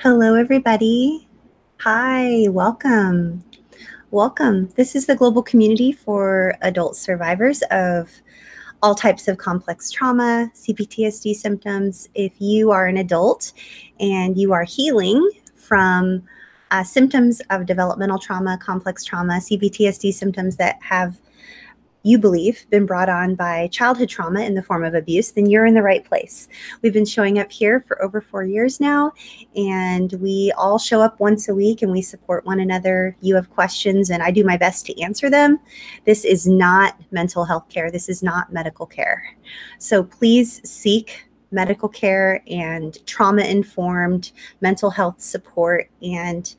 Hello, everybody. Hi, welcome. Welcome. This is the global community for adult survivors of all types of complex trauma, CPTSD symptoms. If you are an adult and you are healing from symptoms of developmental trauma, complex trauma, CPTSD symptoms that have, you believe, been brought on by childhood trauma in the form of abuse, then you're in the right place. We've been showing up here for over 4 years now, and we all show up once a week and we support one another. You have questions and I do my best to answer them. This is not mental health care. This is not medical care. So please seek medical care and trauma-informed mental health support. And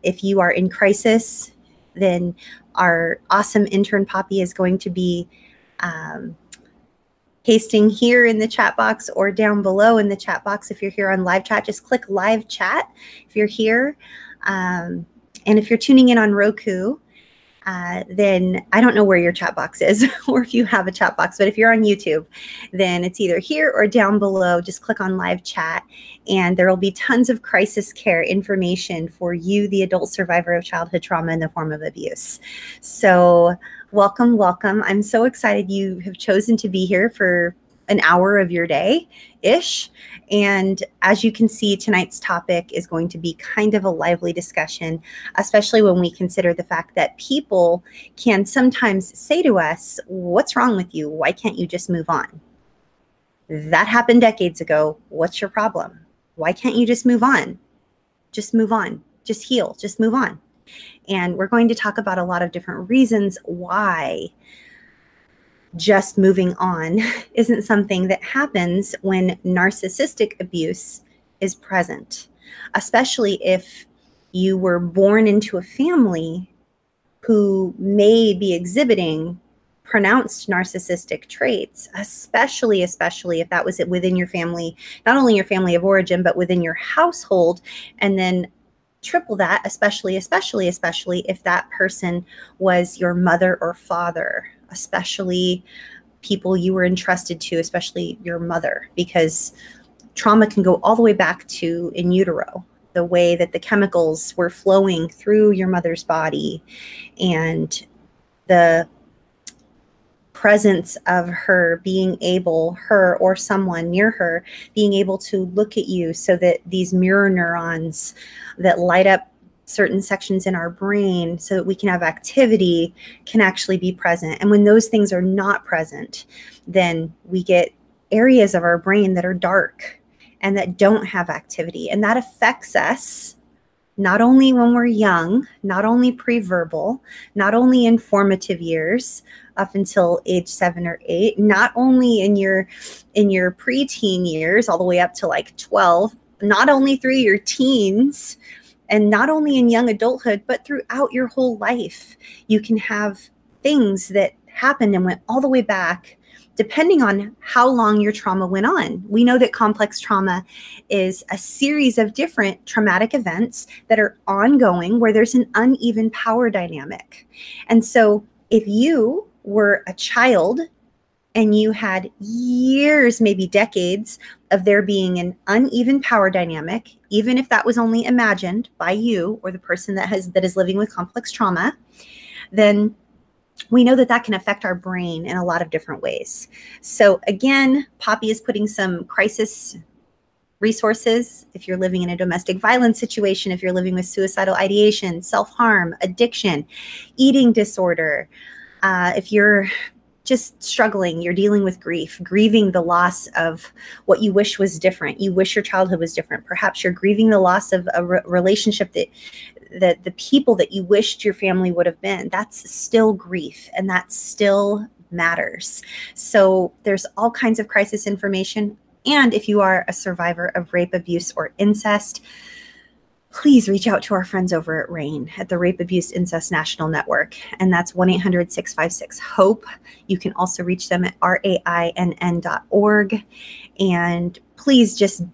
if you are in crisis, then our awesome intern Poppy is going to be pasting here in the chat box or down below in the chat box. If you're here on live chat, just click live chat if you're here. And if you're tuning in on Roku, then I don't know where your chat box is or if you have a chat box, but if you're on YouTube, then it's either here or down below. Just click on live chat and there will be tons of crisis care information for you, the adult survivor of childhood trauma in the form of abuse. So welcome, welcome. I'm so excited you have chosen to be here for an hour of your day-ish. And as you can see, tonight's topic is going to be kind of a lively discussion, especially when we consider the fact that people can sometimes say to us, what's wrong with you? Why can't you just move on? That happened decades ago. What's your problem? Why can't you just move on? Just move on. Just heal. Just move on. And we're going to talk about a lot of different reasons why just moving on isn't something that happens when narcissistic abuse is present, especially if you were born into a family who may be exhibiting pronounced narcissistic traits, especially if that was within your family, not only your family of origin, but within your household. And then triple that, especially if that person was your mother or father, especially people you were entrusted to, especially your mother, because trauma can go all the way back to in utero, the way that the chemicals were flowing through your mother's body and the presence of her being able, her or someone near her, being able to look at you so that these mirror neurons that light up certain sections in our brain so that we can have activity can actually be present. And when those things are not present, then we get areas of our brain that are dark and that don't have activity. And that affects us not only when we're young, not only pre-verbal, not only in formative years up until age 7 or 8, not only in your preteen years all the way up to like 12, not only through your teens, and not only in young adulthood, but throughout your whole life. You can have things that happened and went all the way back, depending on how long your trauma went on. We know that complex trauma is a series of different traumatic events that are ongoing where there's an uneven power dynamic. And so if you were a child and you had years, maybe decades of there being an uneven power dynamic, even if that was only imagined by you or the person that is living with complex trauma, then we know that that can affect our brain in a lot of different ways. So again, Poppy is putting some crisis resources if you're living in a domestic violence situation, if you're living with suicidal ideation, self-harm, addiction, eating disorder, if you're just struggling, you're dealing with grief, grieving the loss of what you wish was different. You wish your childhood was different. Perhaps you're grieving the loss of a relationship that the people that you wished your family would have been. That's still grief, and that still matters. So there's all kinds of crisis information. And if you are a survivor of rape, abuse, or incest, please reach out to our friends over at RAINN, at the Rape, Abuse, Incest National Network. And that's 1-800-656-HOPE. You can also reach them at rainn.org. And please just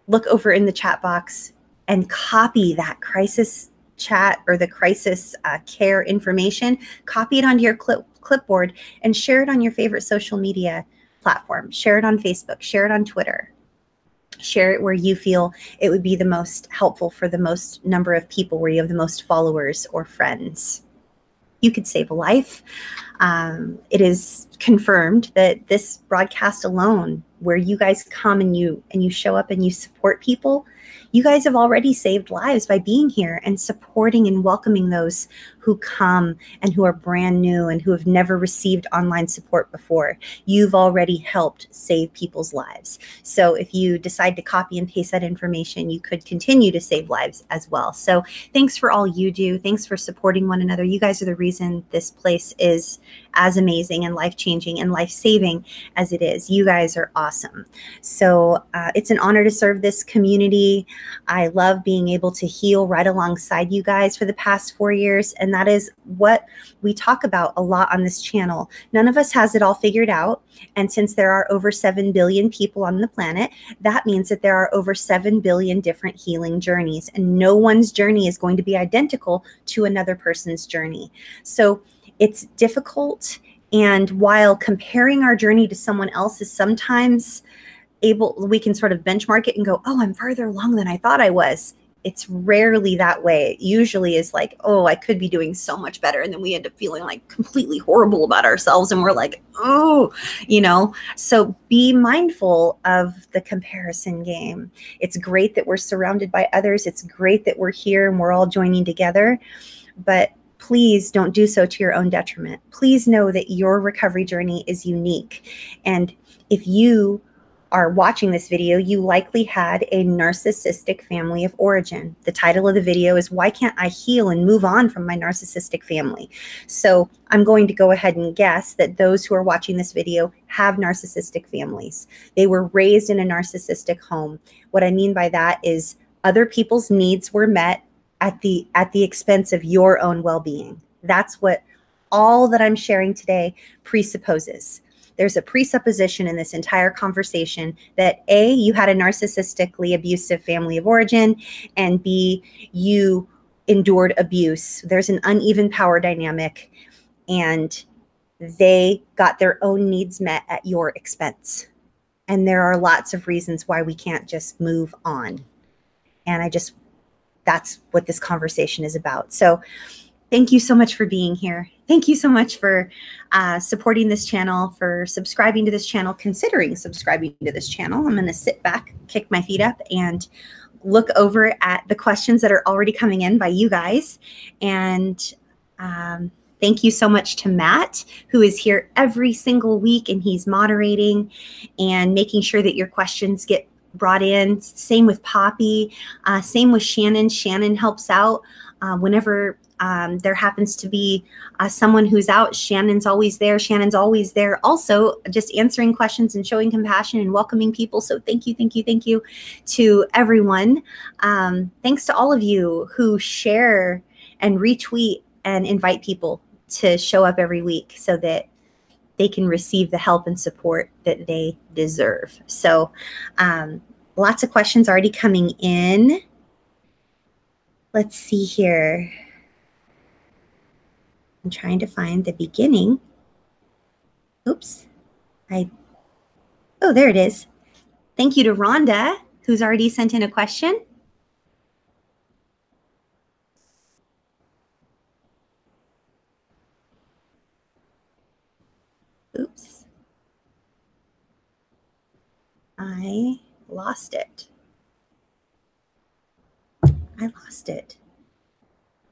look over in the chat box and copy that crisis chat or the crisis care information. Copy it onto your clipboard and share it on your favorite social media platform. Share it on Facebook. Share it on Twitter. Share it where you feel it would be the most helpful for the most number of people, where you have the most followers or friends. You could save a life. It is confirmed that this broadcast alone, where you guys come and you show up and you support people, you guys have already saved lives by being here and supporting and welcoming those who come and who are brand new and who have never received online support before. You've already helped save people's lives. So if you decide to copy and paste that information, you could continue to save lives as well. So thanks for all you do. Thanks for supporting one another. You guys are the reason this place is as amazing and life-changing and life-saving as it is. You guys are awesome. So it's an honor to serve this community. I love being able to heal right alongside you guys for the past 4 years. And that is what we talk about a lot on this channel. None of us has it all figured out. And since there are over 7 billion people on the planet, that means that there are over 7 billion different healing journeys. And no one's journey is going to be identical to another person's journey. So it's difficult. And while comparing our journey to someone else is sometimes we can sort of benchmark it and go, oh, I'm farther along than I thought I was. It's rarely that way. It usually is like, oh, I could be doing so much better. And then we end up feeling like completely horrible about ourselves. And we're like, oh, so be mindful of the comparison game. It's great that we're surrounded by others. It's great that we're here and we're all joining together. But please don't do so to your own detriment. Please know that your recovery journey is unique. And if you are watching this video, you likely had a narcissistic family of origin. The title of the video is, Why Can't I Heal and Move On from My Narcissistic Family? So I'm going to go ahead and guess that those who are watching this video have narcissistic families. They were raised in a narcissistic home. What I mean by that is other people's needs were met at the expense of your own well-being. That's what all that I'm sharing today presupposes. There's a presupposition in this entire conversation that A, you had a narcissistically abusive family of origin, and B, you endured abuse. There's an uneven power dynamic, and they got their own needs met at your expense. And there are lots of reasons why we can't just move on. And that's what this conversation is about. So thank you so much for being here. Thank you so much for supporting this channel, for subscribing to this channel, considering subscribing to this channel. I'm going to sit back, kick my feet up, and look over at the questions that are already coming in by you guys. And thank you so much to Matt, who is here every single week, and he's moderating and making sure that your questions get brought in. Same with Poppy, same with Shannon. Shannon helps out whenever there happens to be someone who's out. Shannon's always there. Shannon's always there. Also, just answering questions and showing compassion and welcoming people. So thank you, thank you, thank you to everyone. Thanks to all of you who share and retweet and invite people to show up every week so that they can receive the help and support that they deserve. So lots of questions already coming in. Let's see here. I'm trying to find the beginning. Oops. Oh, there it is. Thank you to Rhonda, who's already sent in a question. Oops. I lost it.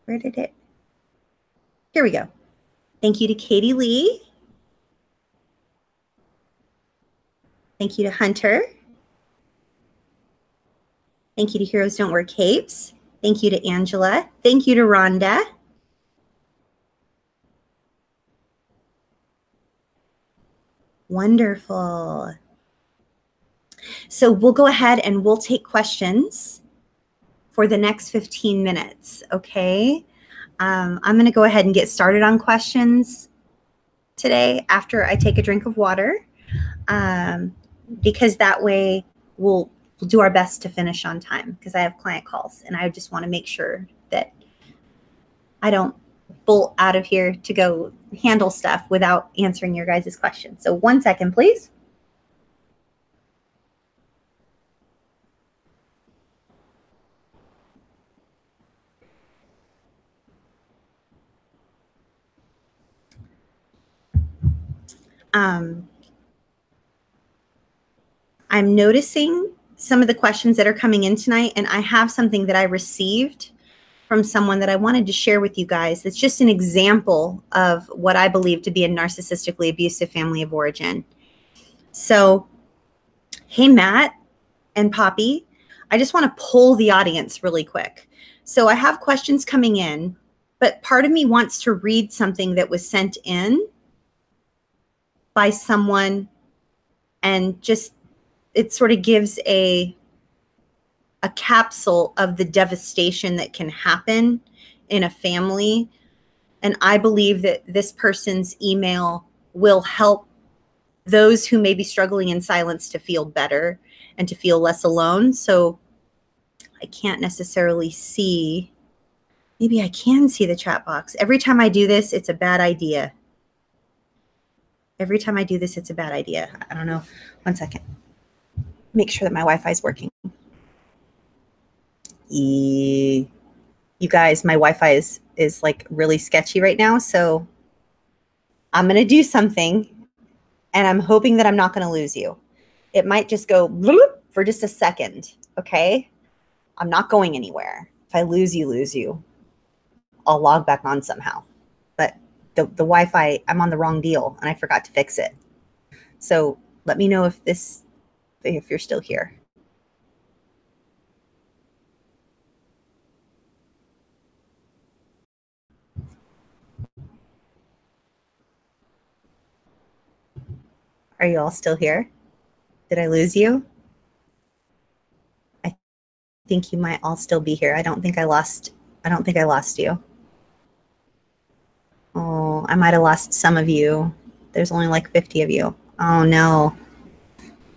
Where did it? Here we go. Thank you to Katie Lee. Thank you to Hunter. Thank you to Heroes Don't Wear Capes. Thank you to Angela. Thank you to Rhonda. Wonderful. So we'll go ahead and we'll take questions for the next 15 minutes, okay? I'm going to go ahead and get started on questions today after I take a drink of water, because that way we'll do our best to finish on time, because I have client calls and I just want to make sure that I don't bolt out of here to go handle stuff without answering your guys' questions. So 1 second, please. I'm noticing some of the questions that are coming in tonight, and I have something that I received from someone that I wanted to share with you guys. It's just an example of what I believe to be a narcissistically abusive family of origin. So, hey, Matt and Poppy, I just want to poll the audience really quick. So I have questions coming in, but part of me wants to read something that was sent in by someone, and just it sort of gives a capsule of the devastation that can happen in a family. And I believe that this person's email will help those who may be struggling in silence to feel better and to feel less alone. So I can't necessarily see, maybe I can see the chat box. Every time I do this, it's a bad idea. Every time I do this, it's a bad idea. I don't know. One second. Make sure that my Wi-Fi is working. You guys, my Wi-Fi is like really sketchy right now. So I'm going to do something, and I'm hoping that I'm not going to lose you. It might just go bloop for just a second. Okay. I'm not going anywhere. If I lose you. I'll log back on somehow. But the Wi-Fi, I'm on the wrong deal and I forgot to fix it. So let me know if you're still here. Are you all still here? Did I lose you? I think you might all still be here. I don't think I lost you. Oh, I might have lost some of you. There's only like 50 of you. Oh no.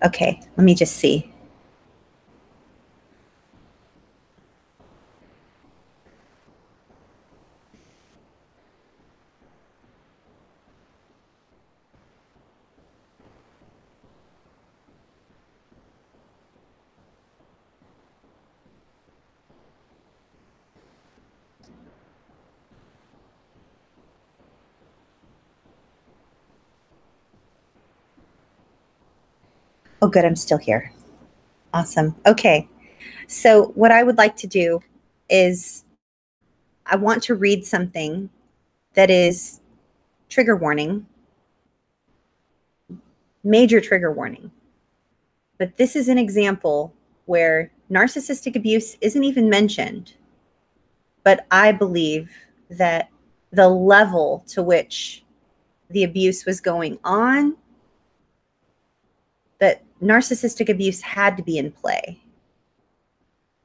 Okay, let me just see. Oh, good. I'm still here. Awesome. Okay. So what I would like to do is I want to read something that is trigger warning, major trigger warning. But this is an example where narcissistic abuse isn't even mentioned. But I believe that the level to which the abuse was going on, that narcissistic abuse had to be in play.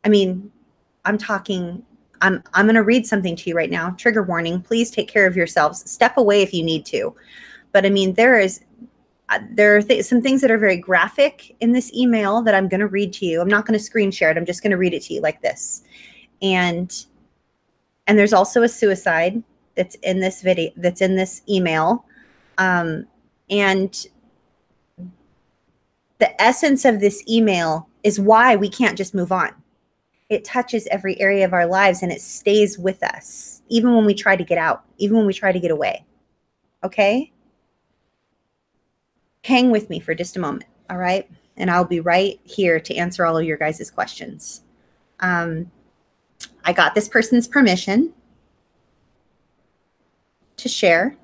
I mean, I'm going to read something to you right now. Trigger warning. Please take care of yourselves. Step away if you need to. But I mean, there are some things that are very graphic in this email that I'm going to read to you. I'm not going to screen share it. I'm just going to read it to you like this. And there's also a suicide that's in this video, that's in this email. And the essence of this email is why we can't just move on. It touches every area of our lives, and it stays with us, even when we try to get out, even when we try to get away. Okay? Hang with me for just a moment, all right? And I'll be right here to answer all of your guys' questions. I got this person's permission to share.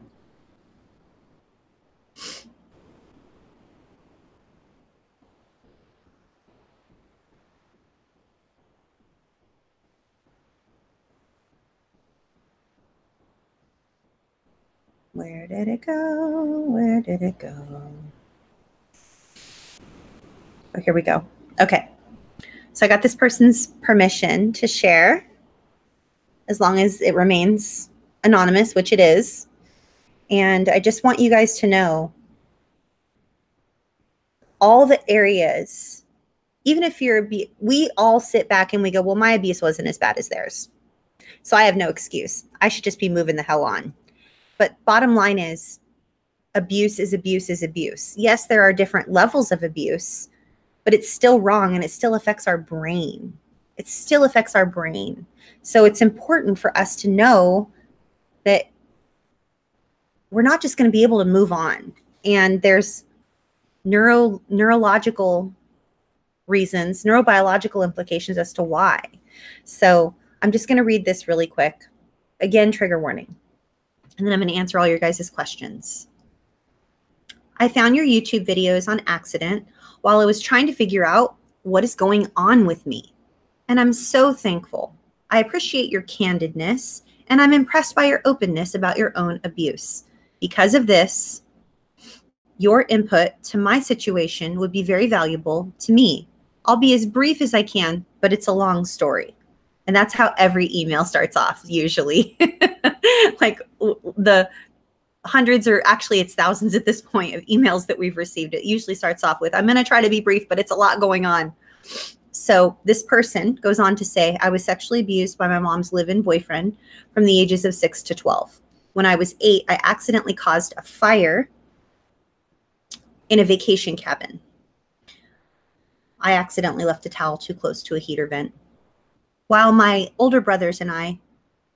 Where did it go? Where did it go? Oh, here we go. Okay. So I got this person's permission to share, as long as it remains anonymous, which it is. And I just want you guys to know all the areas, even if we all sit back and we go, well, my abuse wasn't as bad as theirs, so I have no excuse. I should just be moving the hell on. But bottom line is, abuse is abuse is abuse. Yes, there are different levels of abuse, but it's still wrong, and it still affects our brain. It still affects our brain. So it's important for us to know that we're not just going to be able to move on. And there's neurological reasons, neurobiological implications as to why. So I'm just going to read this really quick. Again, trigger warning. And then I'm going to answer all your guys' questions. I found your YouTube videos on accident while I was trying to figure out what is going on with me. And I'm so thankful. I appreciate your candidness, and I'm impressed by your openness about your own abuse. Because of this, your input to my situation would be very valuable to me. I'll be as brief as I can, but it's a long story. And that's how every email starts off, usually. Like the hundreds, or actually it's thousands at this point, of emails that we've received. It usually starts off with, I'm going to try to be brief, but it's a lot going on. So this person goes on to say, I was sexually abused by my mom's live-in boyfriend from the ages of 6 to 12. When I was 8, I accidentally caused a fire in a vacation cabin. I accidentally left a towel too close to a heater vent. While my older brothers and I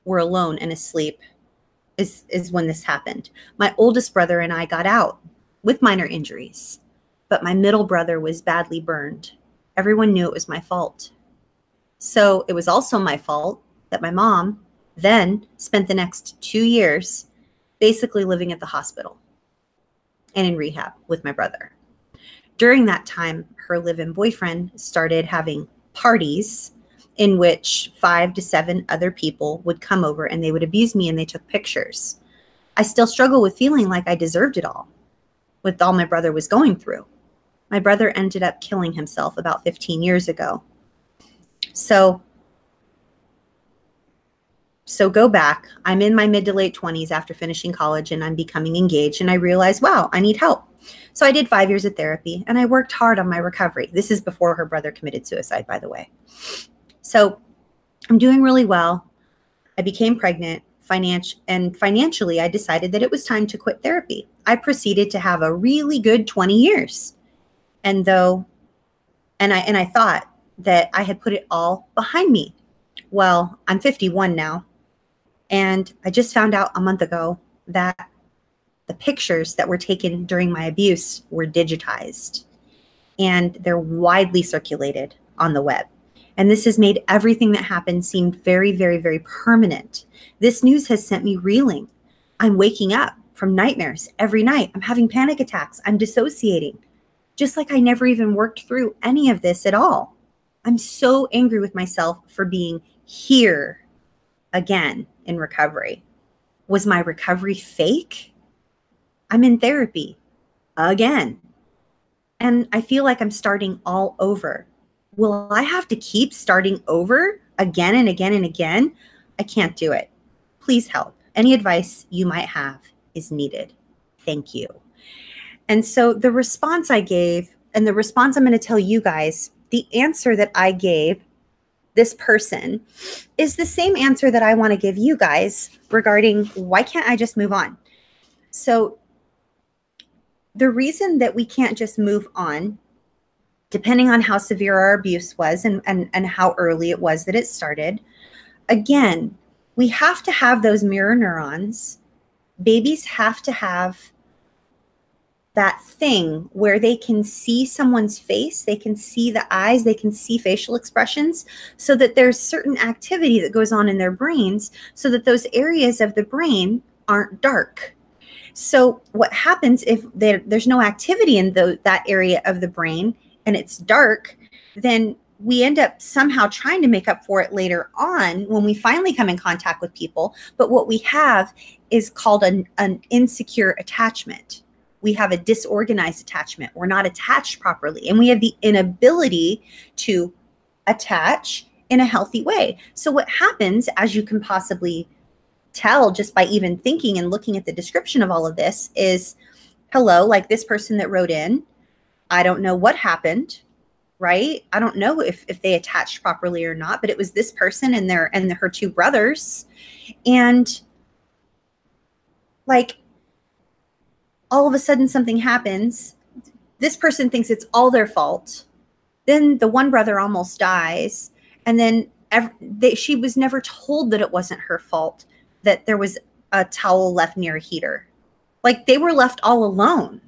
were alone and asleep is when this happened. My oldest brother and I got out with minor injuries, but my middle brother was badly burned. Everyone knew it was my fault. So it was also my fault that my mom then spent the next 2 years basically living at the hospital and in rehab with my brother. During that time, her live-in boyfriend started having parties in which 5 to 7 other people would come over and they would abuse me, and they took pictures. I still struggle with feeling like I deserved it all with all my brother was going through. My brother ended up killing himself about 15 years ago. So go back. I'm in my mid to late 20s after finishing college, and I'm becoming engaged, and I realized, wow, I need help. So I did 5 years of therapy, and I worked hard on my recovery. This is before her brother committed suicide, by the way. So I'm doing really well. I became pregnant, and financially, I decided that it was time to quit therapy. I proceeded to have a really good 20 years. And I thought that I had put it all behind me. Well, I'm 51 now. And I just found out a month ago that the pictures that were taken during my abuse were digitized, and they're widely circulated on the web. And this has made everything that happened seem very, very, very permanent. This news has sent me reeling. I'm waking up from nightmares every night. I'm having panic attacks. I'm dissociating, just like I never even worked through any of this at all. I'm so angry with myself for being here again in recovery. Was my recovery fake? I'm in therapy again, and I feel like I'm starting all over. Will I have to keep starting over again and again and again? I can't do it. Please help. Any advice you might have is needed. Thank you. And so the response I gave, and the response I'm going to tell you guys, the answer that I gave this person is the same answer that I want to give you guys regarding why can't I just move on? So the reason that we can't just move on, depending on how severe our abuse was and how early it was that it started, again, we have to have those mirror neurons. Babies have to have that thing where they can see someone's face, they can see the eyes, they can see facial expressions, so that there's certain activity that goes on in their brains so that those areas of the brain aren't dark. So what happens if there's no activity in that area of the brain and it's dark, then we end up somehow trying to make up for it later on when we finally come in contact with people. But what we have is called an insecure attachment. We have a disorganized attachment. We're not attached properly, and we have the inability to attach in a healthy way. So what happens, as you can possibly tell just by even thinking and looking at the description of all of this, is, hello, like this person that wrote in, I don't know what happened, right? I don't know if they attached properly or not, but it was this person and her 2 brothers. And like, all of a sudden something happens. This person thinks it's all their fault. Then the one brother almost dies. And then she was never told that it wasn't her fault, that there was a towel left near a heater. Like, they were left all alone.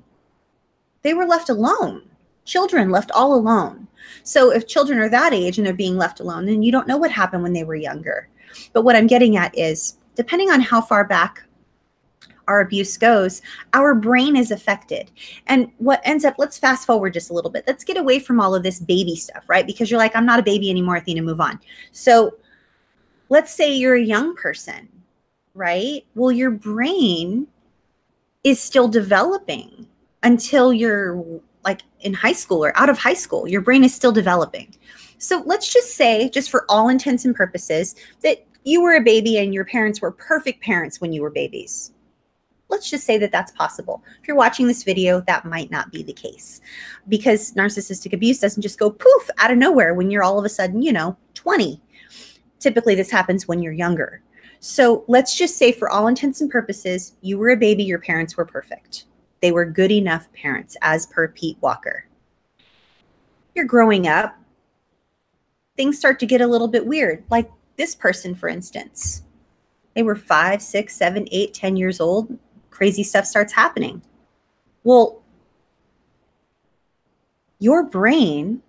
They were left alone. Children left all alone. So if children are that age and they're being left alone, then you don't know what happened when they were younger. But what I'm getting at is, depending on how far back our abuse goes, our brain is affected. And what ends up, let's fast forward just a little bit. Let's get away from all of this baby stuff, right? Because you're like, I'm not a baby anymore, Athena, move on. So let's say you're a young person, right? Well, your brain is still developing until you're like in high school or out of high school. Your brain is still developing. So let's just say, just for all intents and purposes, that you were a baby and your parents were perfect parents when you were babies. Let's just say that that's possible. If you're watching this video, that might not be the case, because narcissistic abuse doesn't just go poof out of nowhere when you're all of a sudden, 20. Typically, this happens when you're younger. So let's just say, for all intents and purposes, you were a baby, your parents were perfect. They were good enough parents, as per Pete Walker. You're growing up, things start to get a little bit weird. Like this person, for instance, they were 5, 6, 7, 8, 10 years old. Crazy stuff starts happening. Well, your brain,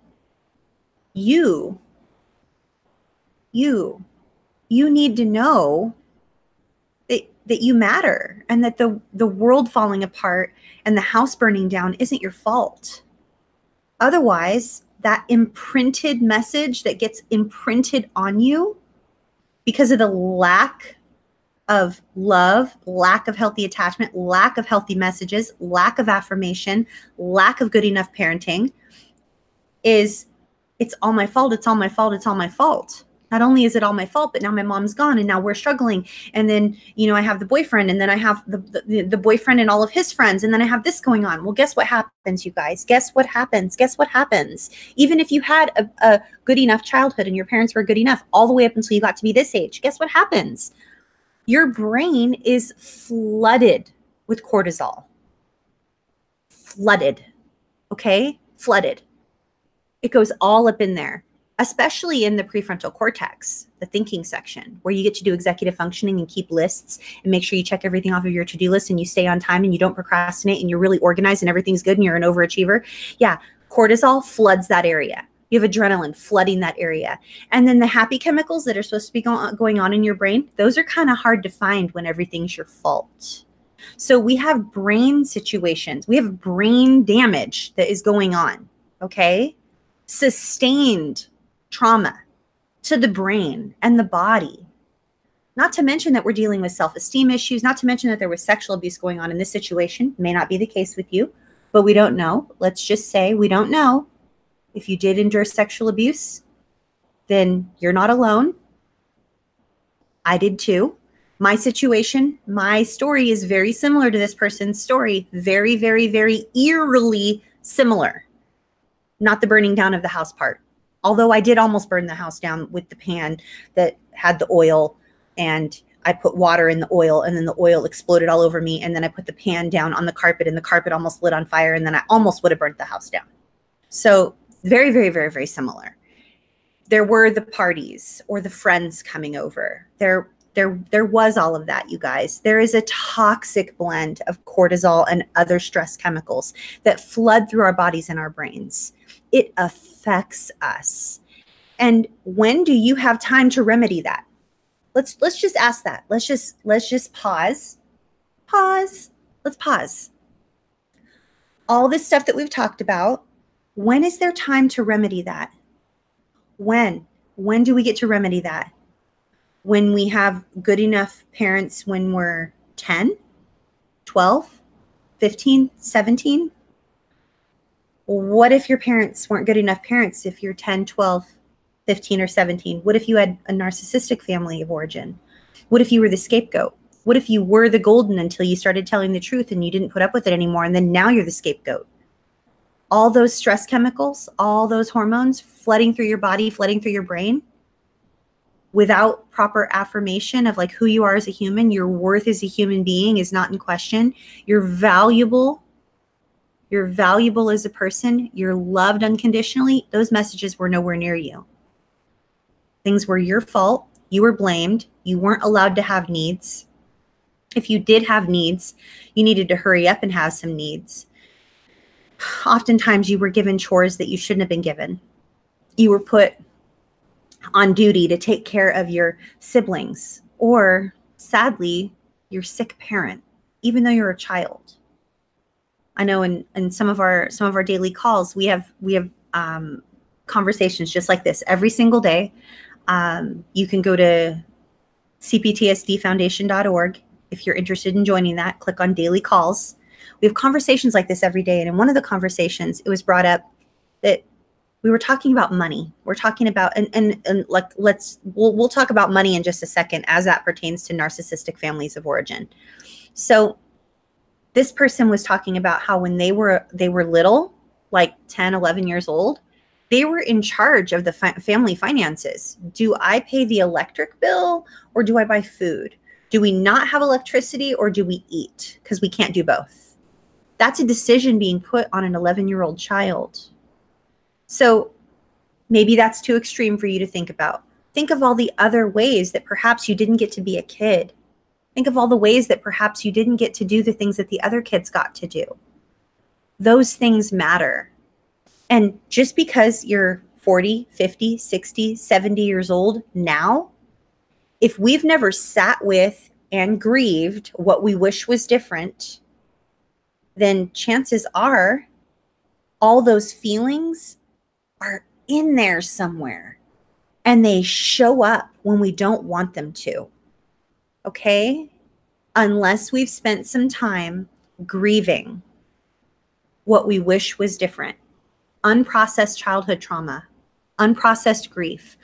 you need to know that you matter, and that the world falling apart and the house burning down isn't your fault. Otherwise, that imprinted message that gets imprinted on you because of the lack of love, lack of healthy attachment, lack of healthy messages, lack of affirmation, lack of good enough parenting, is it's all my fault, it's all my fault, it's all my fault. Not only is it all my fault, but now my mom's gone and now we're struggling. And then, I have the boyfriend, and then I have the boyfriend and all of his friends. And then I have this going on. Well, guess what happens, you guys? Guess what happens? Guess what happens? Even if you had a good enough childhood and your parents were good enough all the way up until you got to be this age, guess what happens? Your brain is flooded with cortisol. Flooded. Okay? Flooded. It goes all up in there, especially in the prefrontal cortex, the thinking section, where you get to do executive functioning and keep lists and make sure you check everything off of your to-do list and you stay on time and you don't procrastinate and you're really organized and everything's good and you're an overachiever. Yeah, cortisol floods that area. You have adrenaline flooding that area. And then the happy chemicals that are supposed to be going on in your brain, those are kind of hard to find when everything's your fault. So we have brain situations. We have brain damage that is going on, okay? Sustained trauma to the brain and the body. Not to mention that we're dealing with self-esteem issues, not to mention that there was sexual abuse going on in this situation. May not be the case with you, but we don't know. Let's just say we don't know. If you did endure sexual abuse, then you're not alone. I did too. My situation, my story is very similar to this person's story. Very, very, very eerily similar. Not the burning down of the house part. Although I did almost burn the house down with the pan that had the oil, and I put water in the oil, and then the oil exploded all over me. And then I put the pan down on the carpet, and the carpet almost lit on fire. And then I almost would have burnt the house down. So very, very, very, very similar. There were the parties or the friends coming over. There was all of that, you guys. There is a toxic blend of cortisol and other stress chemicals that flood through our bodies and our brains. It affects us. And when do you have time to remedy that? Let's just ask that. Let's just pause. Let's pause. All this stuff that we've talked about, when is there time to remedy that? When do we get to remedy that? When we have good enough parents when we're 10, 12, 15, 17? What if your parents weren't good enough parents if you're 10, 12, 15, or 17? What if you had a narcissistic family of origin? What if you were the scapegoat? What if you were the golden until you started telling the truth and you didn't put up with it anymore, and then now you're the scapegoat? All those stress chemicals, all those hormones flooding through your body, flooding through your brain, without proper affirmation of like who you are as a human, your worth as a human being is not in question. You're valuable. You're valuable as a person. You're loved unconditionally. Those messages were nowhere near you. Things were your fault. You were blamed. You weren't allowed to have needs. If you did have needs, you needed to hurry up and have some needs. oftentimes you were given chores that you shouldn't have been given. You were put on duty to take care of your siblings, or sadly, your sick parent, even though you're a child. I know in some of our daily calls, we have conversations just like this every single day. You can go to cptsdfoundation.org if you're interested in joining that. Click on daily calls. We have conversations like this every day, and in one of the conversations, it was brought up that we were talking about money. We're talking about and like we'll talk about money in just a second as that pertains to narcissistic families of origin. So this person was talking about how when they were little, like 10, 11 years old, they were in charge of the family finances. Do I pay the electric bill or do I buy food? Do we not have electricity or do we eat? Because we can't do both. That's a decision being put on an 11-year-old child. So maybe that's too extreme for you to think about. Think of all the other ways that perhaps you didn't get to be a kid. Think of all the ways that perhaps you didn't get to do the things that the other kids got to do. Those things matter. And just because you're 40, 50, 60, 70 years old now, if we've never sat with and grieved what we wish was different, then chances are all those feelings are in there somewhere, and they show up when we don't want them to. Okay? Unless we've spent some time grieving what we wish was different. Unprocessed childhood trauma, unprocessed grief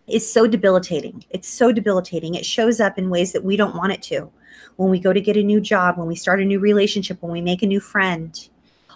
is so debilitating. It's so debilitating. It shows up in ways that we don't want it to. When we go to get a new job, when we start a new relationship, when we make a new friend,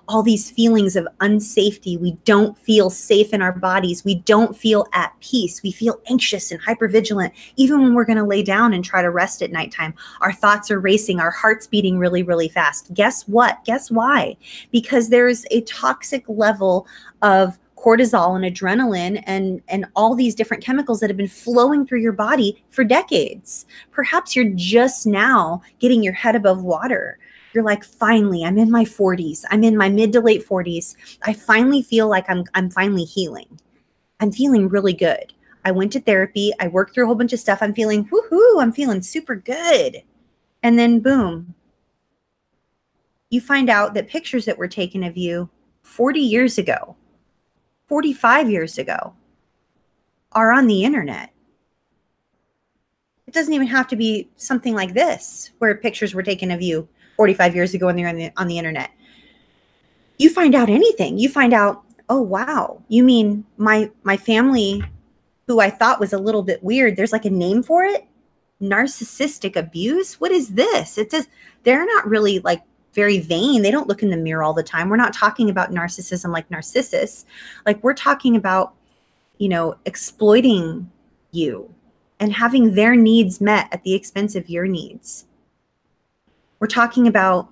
all these feelings of unsafety. We don't feel safe in our bodies. We don't feel at peace. We feel anxious and hypervigilant. Even when we're going to lay down and try to rest at nighttime, our thoughts are racing, our heart's beating really, really fast. Guess what? Guess why? Because there's a toxic level of cortisol and adrenaline and all these different chemicals that have been flowing through your body for decades. Perhaps you're just now getting your head above water. You're like, finally, I'm in my 40s. I'm in my mid to late 40s. I finally feel like I'm finally healing. I'm feeling really good. I went to therapy. I worked through a whole bunch of stuff. I'm feeling, woohoo, I'm feeling super good. And then boom, you find out that pictures that were taken of you 40 years ago, 45 years ago, are on the internet. It doesn't even have to be something like this, where pictures were taken of you 45 years ago and they're on the internet. You find out anything. You find out, oh, wow, you mean my family, who I thought was a little bit weird, there's like a name for it? Narcissistic abuse? What is this? It does. They're not really like very vain. They don't look in the mirror all the time. We're not talking about narcissism like Narcissus. Like, we're talking about, exploiting you and having their needs met at the expense of your needs. We're talking about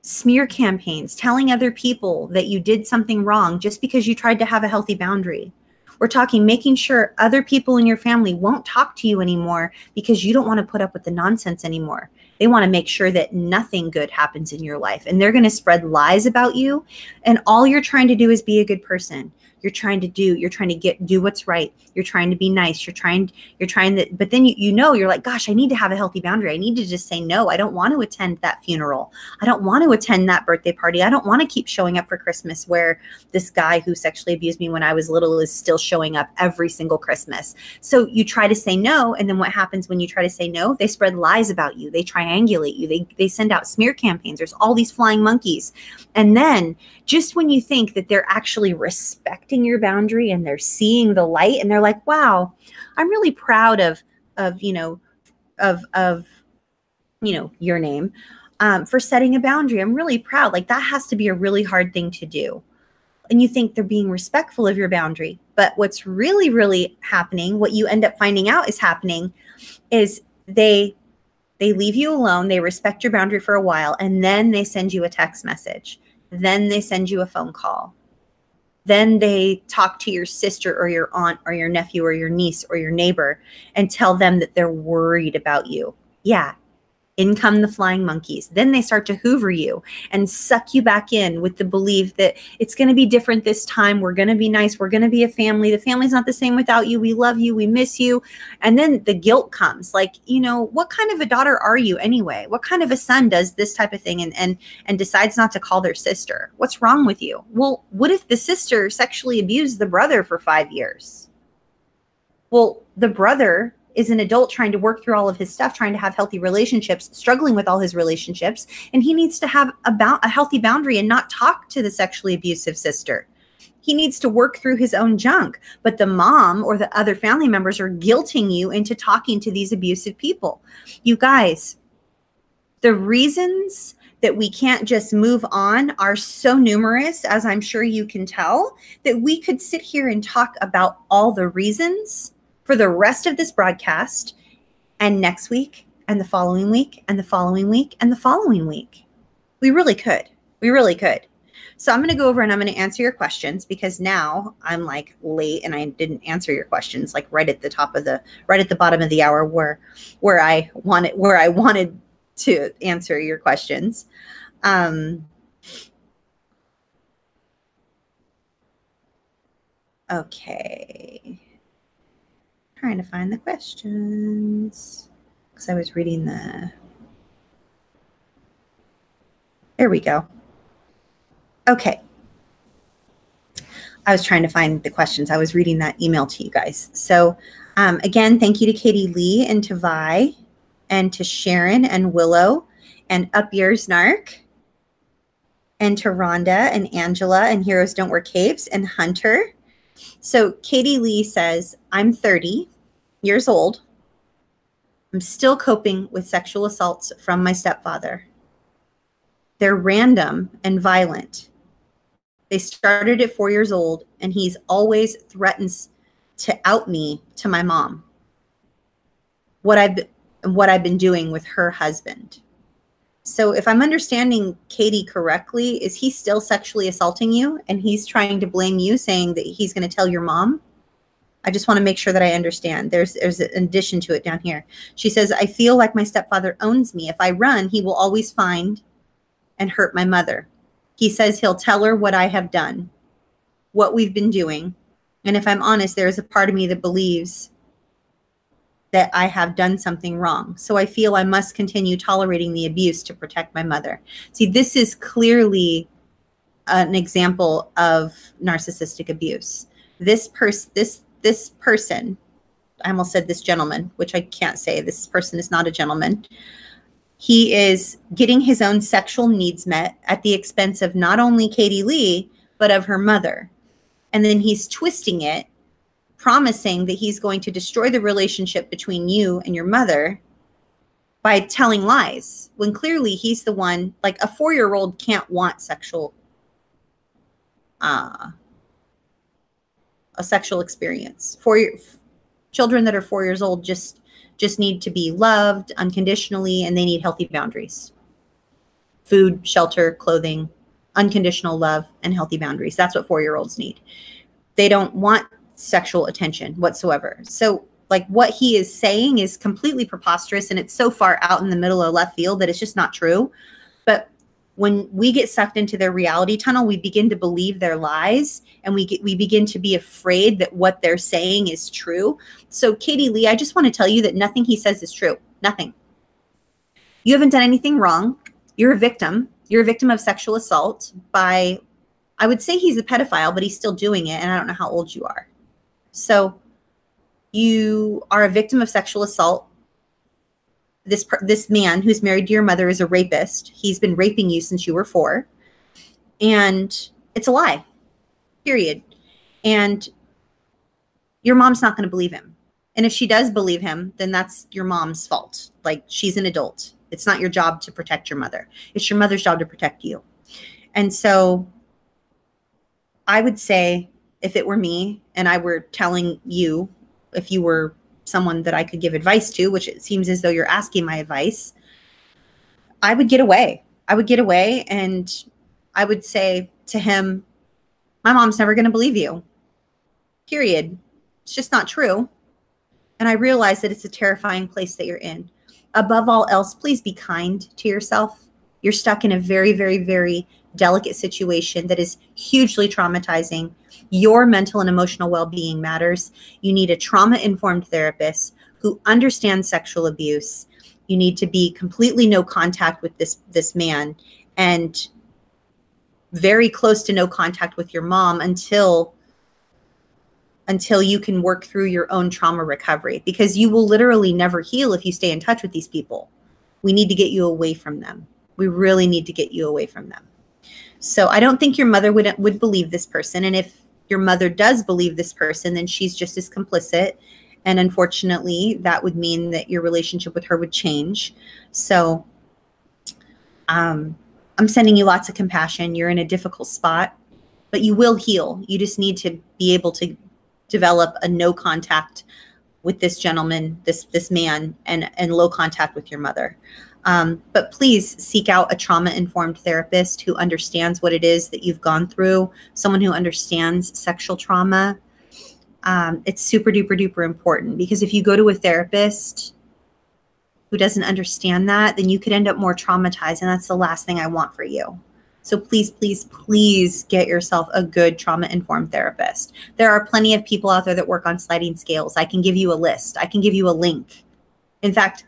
smear campaigns, telling other people that you did something wrong just because you tried to have a healthy boundary. We're talking making sure other people in your family won't talk to you anymore because you don't want to put up with the nonsense anymore. They want to make sure that nothing good happens in your life, and they're going to spread lies about you. And all you're trying to do is be a good person. You're trying to do what's right. You're trying to be nice. You're trying to, but then you're like, gosh, I need to have a healthy boundary. I need to just say no. I don't want to attend that funeral. I don't want to attend that birthday party. I don't want to keep showing up for Christmas where this guy who sexually abused me when I was little is still showing up every single Christmas. So you try to say no. And then what happens when you try to say no? They spread lies about you. They triangulate you. They send out smear campaigns. There's all these flying monkeys. And then just when you think that they're actually respecting your boundary and they're seeing the light and they're like, wow, I'm really proud of your name for setting a boundary. I'm really proud. Like, that has to be a really hard thing to do. And you think they're being respectful of your boundary. But what's really, really happening, what you end up finding out is happening, is they leave you alone. They respect your boundary for a while, and then they send you a text message. Then they send you a phone call. Then they talk to your sister or your aunt or your nephew or your niece or your neighbor and tell them that they're worried about you. Yeah, In come the flying monkeys. Then they start to hoover you and suck you back in with the belief that it's going to be different this time. We're going to be nice. We're going to be a family. The family's not the same without you. We love you. We miss you. And then the guilt comes like, you know, what kind of a daughter are you anyway? What kind of a son does this type of thing and decides not to call their sister? What's wrong with you? Well, what if the sister sexually abused the brother for 5 years? Well, the brother is an adult trying to work through all of his stuff, trying to have healthy relationships, struggling with all his relationships. And he needs to have a healthy boundary and not talk to the sexually abusive sister. He needs to work through his own junk. But the mom or the other family members are guilting you into talking to these abusive people. You guys, the reasons that we can't just move on are so numerous, as I'm sure you can tell, that we could sit here and talk about all the reasons for the rest of this broadcast and next week and the following week and the following week and the following week. We really could. We really could. So I'm going to go over and I'm going to answer your questions because now I'm like late and I didn't answer your questions like right at the bottom of the hour where I wanted to answer your questions. Okay. Trying to find the questions because I was reading there we go. Okay. I was trying to find the questions. I was reading that email to you guys. So again, thank you to Katie Lee and to Vi and to Sharon and Willow and Up Yours Narc and to Rhonda and Angela and Heroes Don't Wear Capes and Hunter. So Katie Lee says, I'm 30 years old. I'm still coping with sexual assaults from my stepfather. They're random and violent. They started at 4 years old, and he's always threatens to out me to my mom. What I've been doing with her husband. So if I'm understanding Katie correctly, is he still sexually assaulting you and he's trying to blame you, saying that he's going to tell your mom? I just want to make sure that I understand. There's an addition to it down here. She says, I feel like my stepfather owns me. If I run, he will always find and hurt my mother. He says he'll tell her what I have done, what we've been doing. And if I'm honest, there is a part of me that believes that I have done something wrong. So I feel I must continue tolerating the abuse to protect my mother. See, this is clearly an example of narcissistic abuse. This person, I almost said this gentleman, which I can't say. This person is not a gentleman. He is getting his own sexual needs met at the expense of not only Katie Lee, but of her mother. And then he's twisting it, promising that he's going to destroy the relationship between you and your mother by telling lies, when clearly he's the one. Like a 4-year-old can't want a sexual experience. Children that are 4 years old just need to be loved unconditionally, and they need healthy boundaries. Food, shelter, clothing, unconditional love, and healthy boundaries. That's what 4-year-olds need. They don't want sexual attention whatsoever. So like what he is saying is completely preposterous, and it's so far out in the middle of left field that it's just not true. But when we get sucked into their reality tunnel, we begin to believe their lies, and we begin to be afraid that what they're saying is true. So Katie Lee, I just want to tell you that nothing he says is true. Nothing. You haven't done anything wrong. You're a victim. You're a victim of sexual assault by, I would say he's a pedophile, but he's still doing it, and I don't know how old you are. So you are a victim of sexual assault. This man who's married to your mother is a rapist. He's been raping you since you were 4. And it's a lie, period. And your mom's not going to believe him. And if she does believe him, then that's your mom's fault. Like, she's an adult. It's not your job to protect your mother. It's your mother's job to protect you. And so I would say, if it were me and I were telling you, if you were someone that I could give advice to, which it seems as though you're asking my advice, I would get away. I would get away, and I would say to him, my mom's never going to believe you. Period. It's just not true. And I realize that it's a terrifying place that you're in. above all else, please be kind to yourself. You're stuck in a very, very, very delicate situation that is hugely traumatizing. Your mental and emotional well-being matters. You need a trauma-informed therapist who understands sexual abuse. You need to be completely no contact with this man, and very close to no contact with your mom until you can work through your own trauma recovery, because you will literally never heal if you stay in touch with these people. We need to get you away from them. We really need to get you away from them. So I don't think your mother would believe this person. And if your mother does believe this person, then she's just as complicit. And unfortunately, that would mean that your relationship with her would change. So I'm sending you lots of compassion. You're in a difficult spot, but you will heal. You just need to be able to develop a no contact with this gentleman, this man, and low contact with your mother. But please seek out a trauma-informed therapist who understands what it is that you've gone through, someone who understands sexual trauma. It's super duper duper important, because if you go to a therapist who doesn't understand that, then you could end up more traumatized, and that's the last thing I want for you. So please, please, please get yourself a good trauma-informed therapist. There are plenty of people out there that work on sliding scales. I can give you a list. I can give you a link. In fact,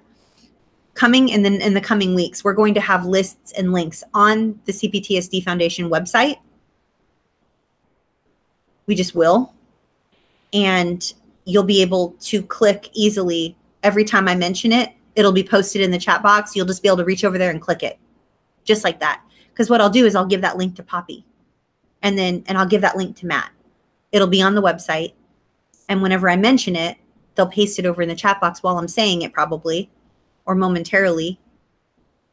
coming in the coming weeks, we're going to have lists and links on the CPTSD Foundation website. We just will. And you'll be able to click easily. Every time I mention it, it'll be posted in the chat box. You'll just be able to reach over there and click it, just like that. Because what I'll do is I'll give that link to Poppy, and I'll give that link to Matt. It'll be on the website. And whenever I mention it, they'll paste it over in the chat box while I'm saying it, probably, or momentarily.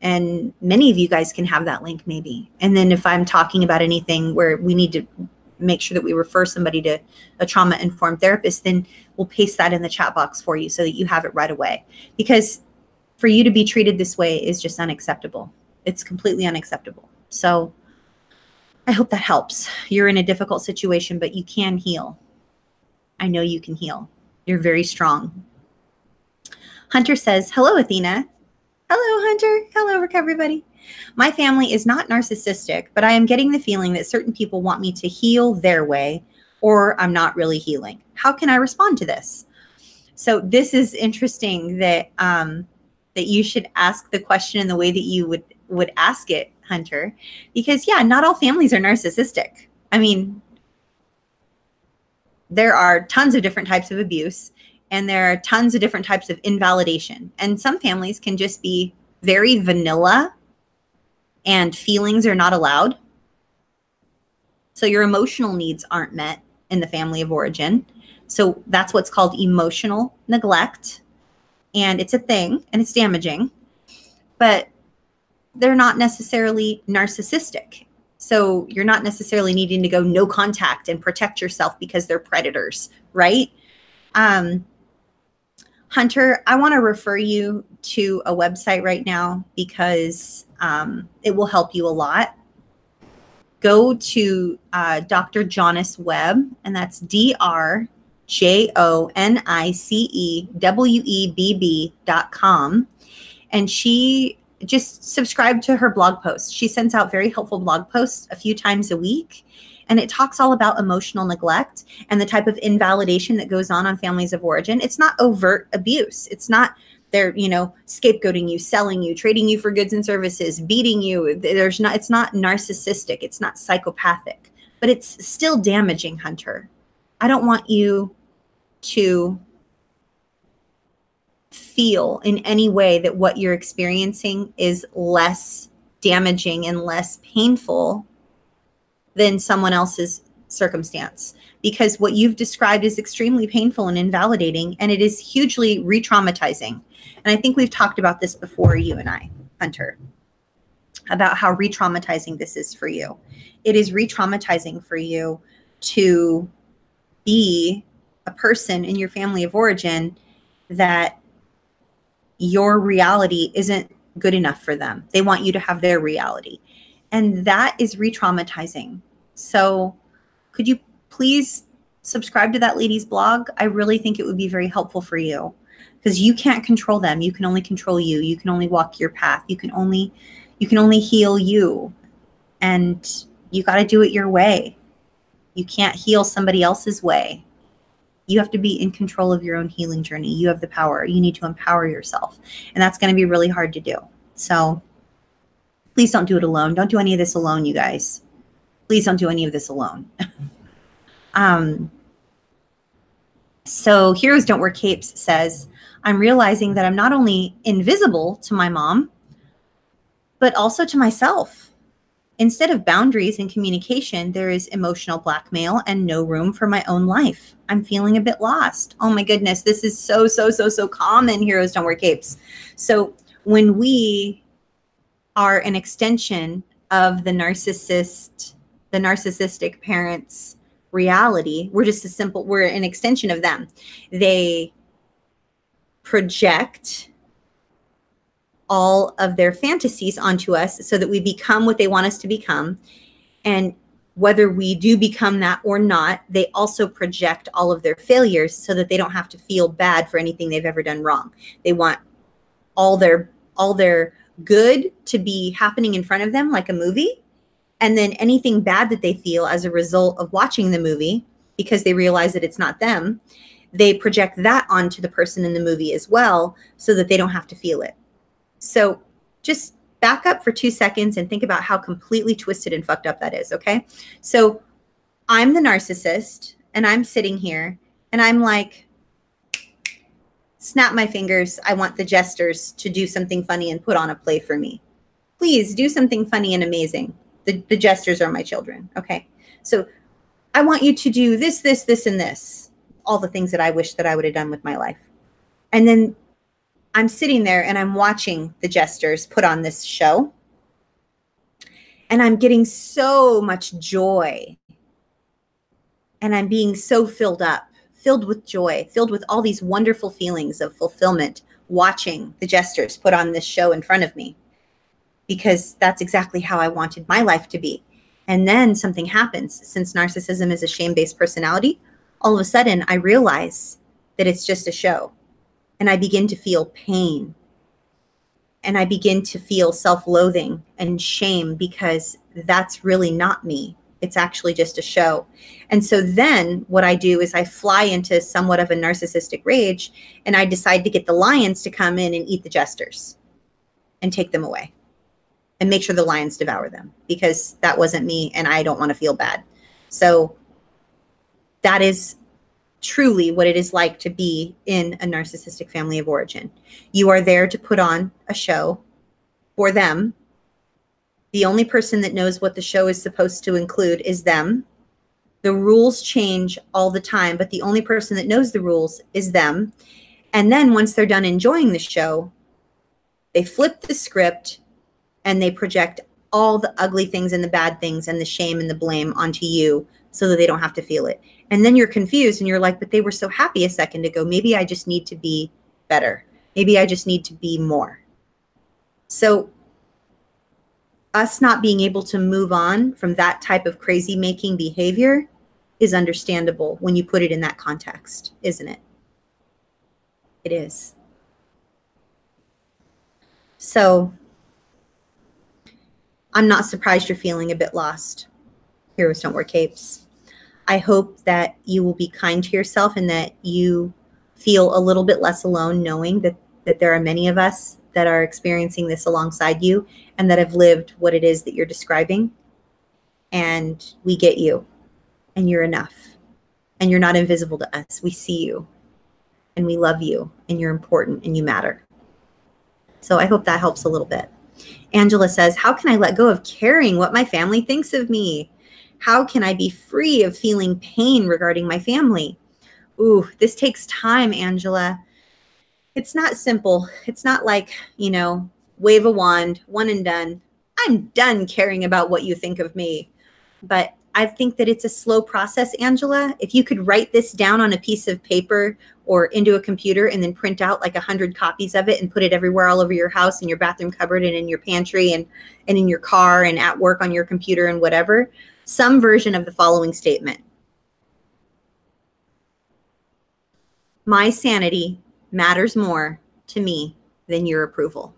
And many of you guys can have that link maybe. And then if I'm talking about anything where we need to make sure that we refer somebody to a trauma-informed therapist, then we'll paste that in the chat box for you so that you have it right away. Because for you to be treated this way is just unacceptable. It's completely unacceptable. So I hope that helps. You're in a difficult situation, but you can heal. I know you can heal. You're very strong. Hunter says, hello, Athena. Hello, Hunter. Hello, everybody. My family is not narcissistic, but I am getting the feeling that certain people want me to heal their way, or I'm not really healing. How can I respond to this? So this is interesting that that you should ask the question in the way that you would ask it, Hunter, because yeah, not all families are narcissistic. I mean, there are tons of different types of abuse, and there are tons of different types of invalidation. And some families can just be very vanilla, and feelings are not allowed. So your emotional needs aren't met in the family of origin. So that's what's called emotional neglect. And it's a thing, and it's damaging, but they're not necessarily narcissistic. So you're not necessarily needing to go no contact and protect yourself because they're predators, right? Hunter, I want to refer you to a website right now because it will help you a lot. Go to Dr. Jonice Webb, and that's DrJonicewebb.com. And she just subscribe to her blog posts. She sends out very helpful blog posts a few times a week. And it talks all about emotional neglect and the type of invalidation that goes on families of origin. It's not overt abuse. It's not they're, scapegoating you, selling you, trading you for goods and services, beating you. It's not narcissistic. It's not psychopathic, but it's still damaging, Hunter. I don't want you to feel in any way that what you're experiencing is less damaging and less painful than someone else's circumstance, because what you've described is extremely painful and invalidating, and it is hugely re-traumatizing. And I think we've talked about this before, you and I, Hunter, about how re-traumatizing this is for you. It is re-traumatizing for you to be a person in your family of origin that your reality isn't good enough for them. They want you to have their reality. And that is re-traumatizing. So could you please subscribe to that lady's blog? I really think it would be very helpful for you. because you can't control them. You can only control you. You can only walk your path. You can only heal you, and you got to do it your way. You can't heal somebody else's way. You have to be in control of your own healing journey. You have the power. You need to empower yourself, and that's going to be really hard to do. So please don't do it alone. Don't do any of this alone, you guys. Please don't do any of this alone. So Heroes Don't Wear Capes says, I'm realizing that I'm not only invisible to my mom, but also to myself. Instead of boundaries and communication, there is emotional blackmail and no room for my own life. I'm feeling a bit lost. Oh my goodness, this is so common, Heroes Don't Wear Capes. So when we are an extension of the narcissistic parents' reality, we're an extension of them. They project all of their fantasies onto us so that we become what they want us to become. And whether we do become that or not, they also project all of their failures so that they don't have to feel bad for anything they've ever done wrong. They want all their good to be happening in front of them like a movie. And then anything bad that they feel as a result of watching the movie, because they realize that it's not them, they project that onto the person in the movie as well so that they don't have to feel it. So just back up for 2 seconds and think about how completely twisted and fucked up that is, okay? So I'm the narcissist, and I'm sitting here, and I'm like, snap my fingers. I want the jesters to do something funny and put on a play for me. Please do something funny and amazing. The jesters are my children, okay? So I want you to do this, and this. All the things that I wish that I would have done with my life. And then I'm sitting there and I'm watching the jesters put on this show. And I'm getting so much joy. And I'm being so filled with joy, filled with all these wonderful feelings of fulfillment, watching the jesters put on this show in front of me. Because that's exactly how I wanted my life to be. And then something happens. Since narcissism is a shame-based personality, all of a sudden I realize that it's just a show. And I begin to feel pain. And I begin to feel self-loathing and shame because that's really not me. It's actually just a show. And so then what I do is I fly into somewhat of a narcissistic rage, and I decide to get the lions to come in and eat the jesters and take them away. And make sure the lions devour them, because that wasn't me and I don't want to feel bad. So that is truly what it is like to be in a narcissistic family of origin. You are there to put on a show for them. The only person that knows what the show is supposed to include is them. The rules change all the time, but the only person that knows the rules is them. And then once they're done enjoying the show, they flip the script and they project all the ugly things and the bad things and the shame and the blame onto you so that they don't have to feel it. And then you're confused and you're like, but they were so happy a second ago. Maybe I just need to be better. Maybe I just need to be more. So us not being able to move on from that type of crazy making behavior is understandable when you put it in that context, isn't it? It is. So I'm not surprised you're feeling a bit lost. Heroes don't wear capes. I hope that you will be kind to yourself and that you feel a little bit less alone, knowing that there are many of us that are experiencing this alongside you and that have lived what it is that you're describing. And we get you, and you're enough, and you're not invisible to us. We see you, and we love you, and you're important, and you matter. So I hope that helps a little bit. Angela says, how can I let go of caring what my family thinks of me? How can I be free of feeling pain regarding my family? Ooh, this takes time, Angela. It's not simple. It's not like, wave a wand, one and done. I'm done caring about what you think of me. But I think that it's a slow process, Angela. If you could write this down on a piece of paper or into a computer and then print out like 100 copies of it and put it everywhere all over your house, in your bathroom cupboard and in your pantry and in your car and at work on your computer and whatever, some version of the following statement. My sanity matters more to me than your approval.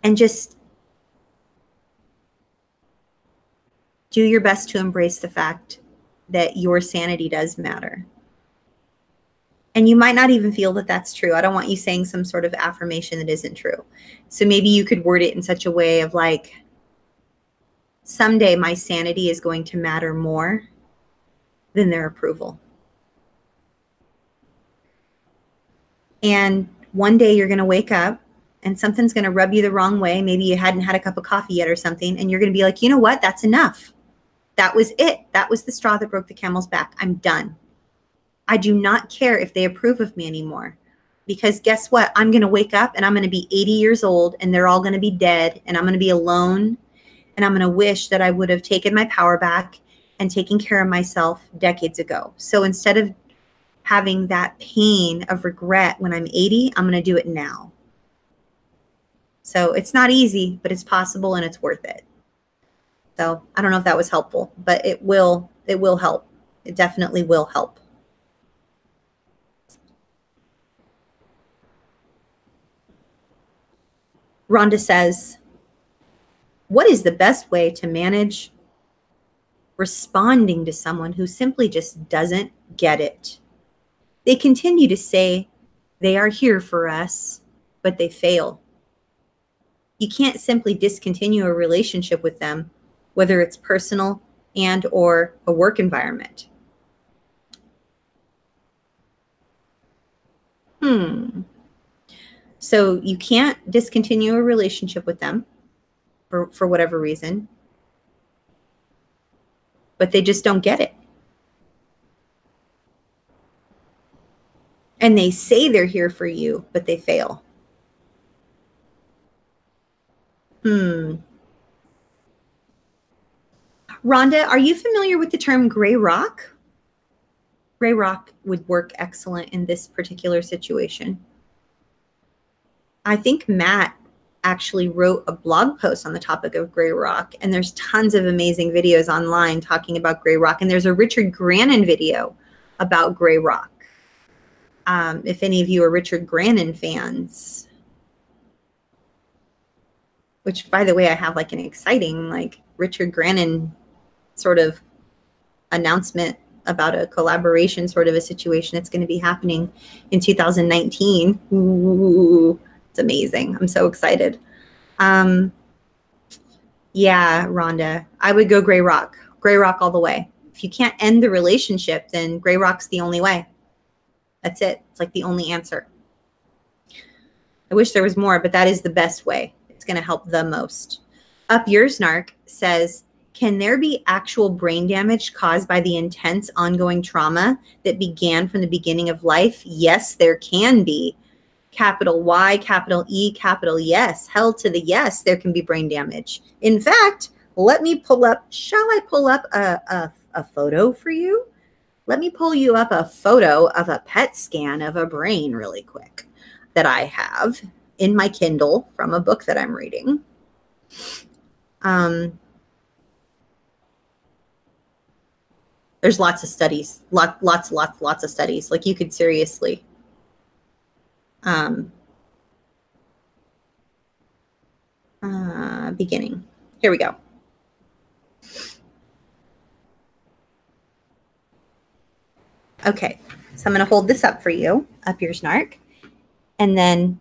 And just do your best to embrace the fact that your sanity does matter. And you might not even feel that that's true. I don't want you saying some sort of affirmation that isn't true. So maybe you could word it in such a way of like, someday my sanity is going to matter more than their approval. And one day you're going to wake up and something's going to rub you the wrong way. Maybe you hadn't had a cup of coffee yet or something. And you're going to be like, you know what? That's enough. That was it. That was the straw that broke the camel's back. I'm done. I do not care if they approve of me anymore, because guess what? I'm going to wake up and I'm going to be 80 years old and they're all going to be dead and I'm going to be alone. And I'm going to wish that I would have taken my power back and taken care of myself decades ago. So instead of having that pain of regret when I'm 80, I'm going to do it now. So it's not easy, but it's possible and it's worth it. So I don't know if that was helpful, but it will help. It definitely will help. Rhonda says, what is the best way to manage responding to someone who simply just doesn't get it? They continue to say they are here for us, but they fail. You can't simply discontinue a relationship with them, whether it's personal and or a work environment. So you can't discontinue a relationship with them for whatever reason, but they just don't get it. And they say they're here for you, but they fail. Rhonda, are you familiar with the term gray rock? Gray rock would work excellent in this particular situation. I think Matt actually wrote a blog post on the topic of gray rock, and there's tons of amazing videos online talking about gray rock. And there's a Richard Grannon video about gray rock. If any of you are Richard Grannon fans, which, by the way, I have like an exciting like Richard Grannon sort of announcement about a collaboration sort of a situation that's going to be happening in 2019. Ooh, it's amazing. I'm so excited. Yeah, Rhonda, I would go gray rock all the way. If you can't end the relationship, then gray rock's the only way. That's it. It's like the only answer. I wish there was more, but that is the best way. It's going to help the most. Up Yours Narc says, can there be actual brain damage caused by the intense ongoing trauma that began from the beginning of life? Yes, there can be. Capital Y, capital E, capital yes. Hell to the yes, there can be brain damage. In fact, let me pull up, shall I pull up a photo for you? Let me pull you up a photo of a PET scan of a brain really quick that I have in my Kindle from a book that I'm reading. There's lots of studies, lots of studies. Like you could seriously, beginning. Here we go. Okay, so I'm going to hold this up for you, Up Yours Narc, and then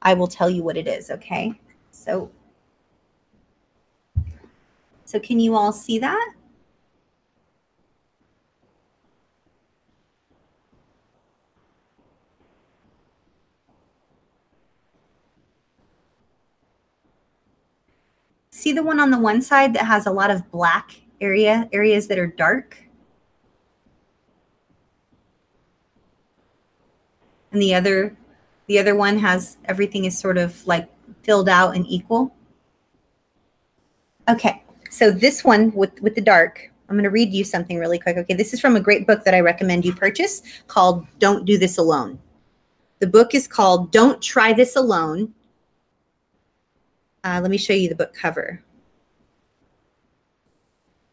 I will tell you what it is, okay? So can you all see that? See the one on the one side that has a lot of black areas that are dark? And the other one has everything is sort of like filled out and equal. Okay, so this one with the dark, I'm going to read you something really quick. Okay, this is from a great book that I recommend you purchase called Don't Do This Alone. The book is called Don't Try This Alone. Let me show you the book cover.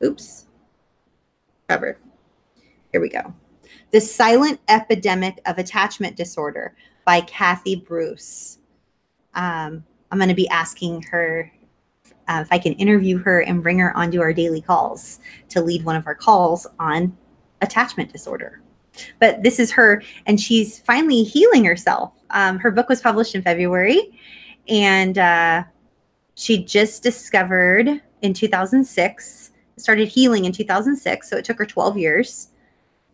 Oops. cover. Here we go. The Silent Epidemic of Attachment Disorder by Kathy Bruce. I'm going to be asking her if I can interview her and bring her onto our daily calls to lead one of our calls on attachment disorder. But this is her, and she's finally healing herself. Her book was published in February, and she just discovered in 2006, started healing in 2006, so it took her 12 years.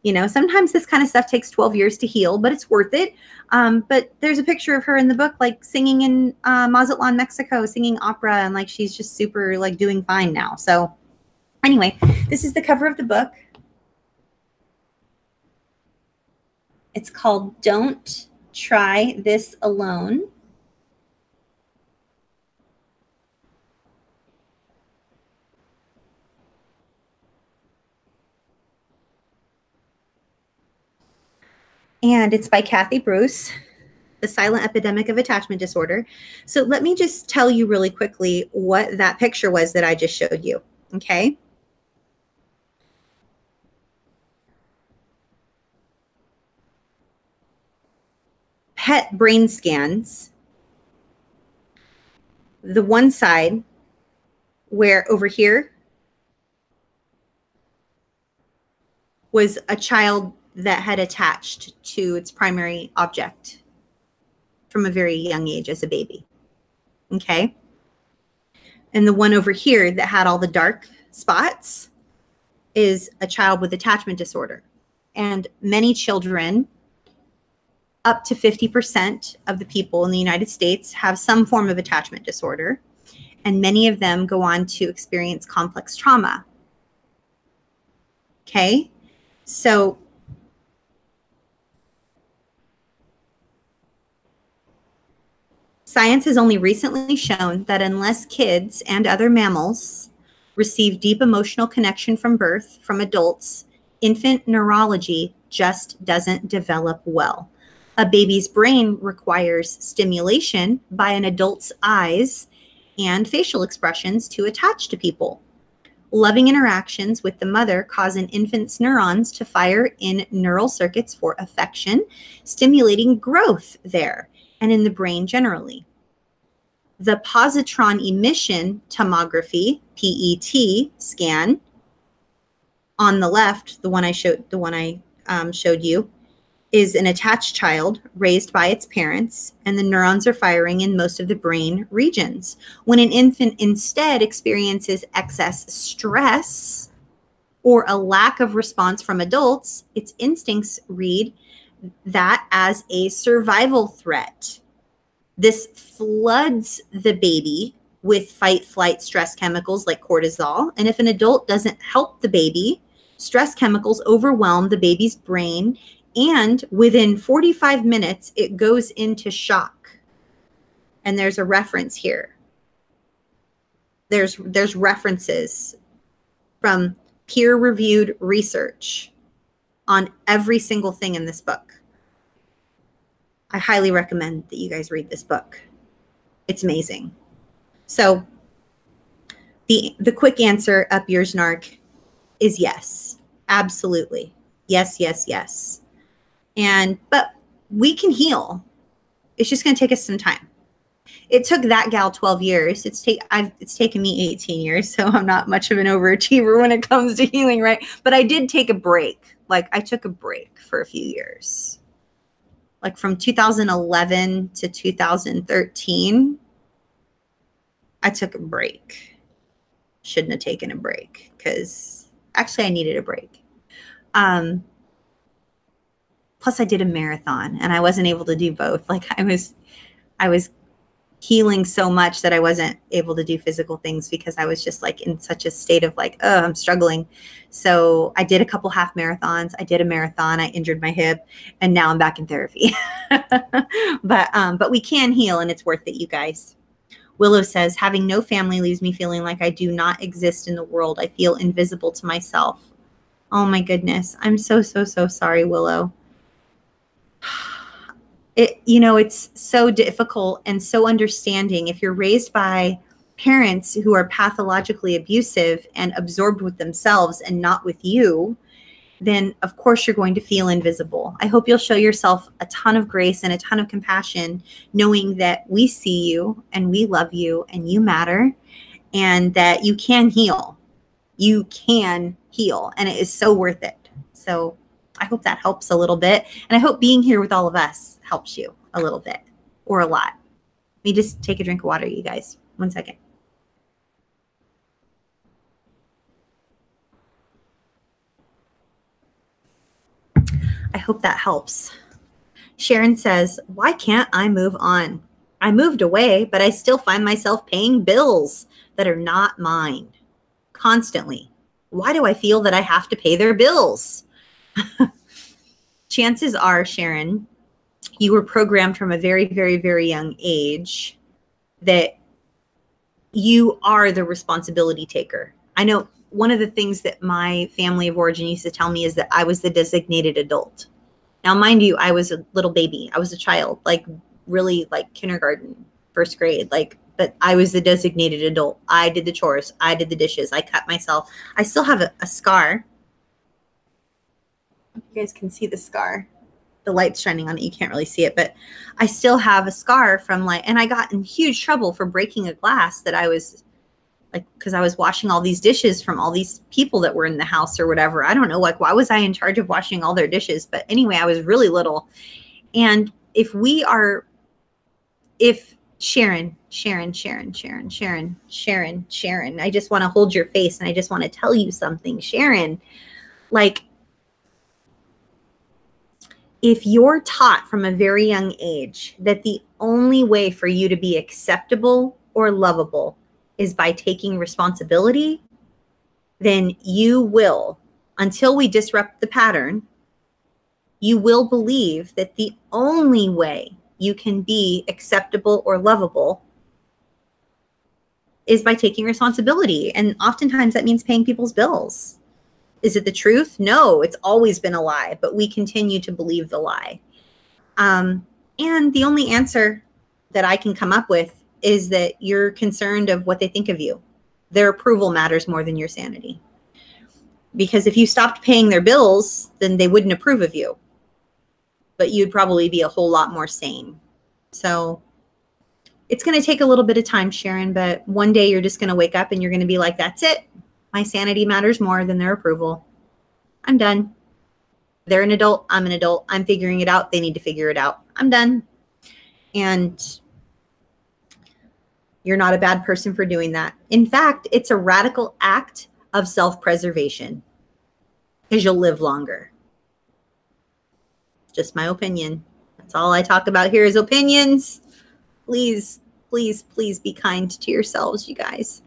You know, sometimes this kind of stuff takes 12 years to heal, but it's worth it. But there's a picture of her in the book, like singing in Mazatlan, Mexico, singing opera, and like she's just super like doing fine now. So anyway, this is the cover of the book. It's called Don't Try This Alone. And it's by Kathy Bruce, The Silent Epidemic of Attachment Disorder. So let me just tell you really quickly what that picture was that I just showed you, okay? PET brain scans. The one side where over here was a child that had attached to its primary object from a very young age as a baby, okay? And the one over here that had all the dark spots is a child with attachment disorder. And many children, up to 50% of the people in the United States, have some form of attachment disorder. And many of them go on to experience complex trauma. Okay? So science has only recently shown that unless kids and other mammals receive deep emotional connection from birth from adults, infant neurology just doesn't develop well. A baby's brain requires stimulation by an adult's eyes and facial expressions to attach to people. Loving interactions with the mother cause an infant's neurons to fire in neural circuits for affection, stimulating growth there and in the brain generally. The positron emission tomography, PET scan, on the left, the one I showed you, is an attached child raised by its parents, and the neurons are firing in most of the brain regions. When an infant instead experiences excess stress or a lack of response from adults, its instincts read that as a survival threat. This floods the baby with fight, flight, stress chemicals like cortisol. And if an adult doesn't help the baby, stress chemicals overwhelm the baby's brain, and within 45 minutes, it goes into shock. And there's a reference here. There's references from peer-reviewed research on every single thing in this book. I highly recommend that you guys read this book. It's amazing. So the quick answer, up yours, narc, is yes. Absolutely. Yes, yes, yes. But we can heal. It's just going to take us some time. It took that gal 12 years. It's taken me 18 years, so I'm not much of an overachiever when it comes to healing, right? But I did take a break. Like, I took a break for a few years. Like from 2011 to 2013, I took a break. Shouldn't have taken a break because actually I needed a break. Plus I did a marathon and I wasn't able to do both. Like I was healing so much that I wasn't able to do physical things because I was just like in such a state of like, oh, I'm struggling. So I did a couple half marathons. I did a marathon. I injured my hip and now I'm back in therapy. But we can heal and it's worth it, you guys. Willow says, having no family leaves me feeling like I do not exist in the world. I feel invisible to myself. Oh my goodness. I'm so, so, so sorry, Willow. It's so difficult and so understanding. If you're raised by parents who are pathologically abusive and absorbed with themselves and not with you, then of course you're going to feel invisible. I hope you'll show yourself a ton of grace and a ton of compassion, knowing that we see you and we love you and you matter, and that you can heal. You can heal, and it is so worth it. So I hope that helps a little bit. And I hope being here with all of us helps you a little bit or a lot. Let me just take a drink of water, you guys. 1 second. I hope that helps. Sharon says, why can't I move on? I moved away, but I still find myself paying bills that are not mine constantly. Why do I feel that I have to pay their bills? Chances are, Sharon, you were programmed from a very, very, very young age that you are the responsibility taker. I know one of the things that my family of origin used to tell me is that I was the designated adult. Now, mind you, I was a little baby. I was a child, like really like kindergarten, first grade, but I was the designated adult. I did the chores. I did the dishes. I cut myself. I still have a scar. You guys can see the scar. The light's shining on it. You can't really see it, but I still have a scar from and I got in huge trouble for breaking a glass that I was because I was washing all these dishes from all these people that were in the house or whatever. I don't know, why was I in charge of washing all their dishes? But anyway, I was really little. And if Sharon, I just want to hold your face and I just want to tell you something, Sharon, if you're taught from a very young age that the only way for you to be acceptable or lovable is by taking responsibility, then you will, until we disrupt the pattern, you will believe that the only way you can be acceptable or lovable is by taking responsibility. And oftentimes that means paying people's bills. Is it the truth? No, it's always been a lie, but we continue to believe the lie. And the only answer that I can come up with is that you're concerned of what they think of you. Their approval matters more than your sanity. Because if you stopped paying their bills, then they wouldn't approve of you. But you'd probably be a whole lot more sane. So it's going to take a little bit of time, Sharon, but one day you're just going to wake up and you're going to be like, that's it. My sanity matters more than their approval. I'm done. They're an adult. I'm an adult. I'm figuring it out. They need to figure it out. I'm done. And you're not a bad person for doing that. In fact, it's a radical act of self-preservation because you'll live longer. Just my opinion. That's all I talk about here is opinions. Please, please, please be kind to yourselves, you guys.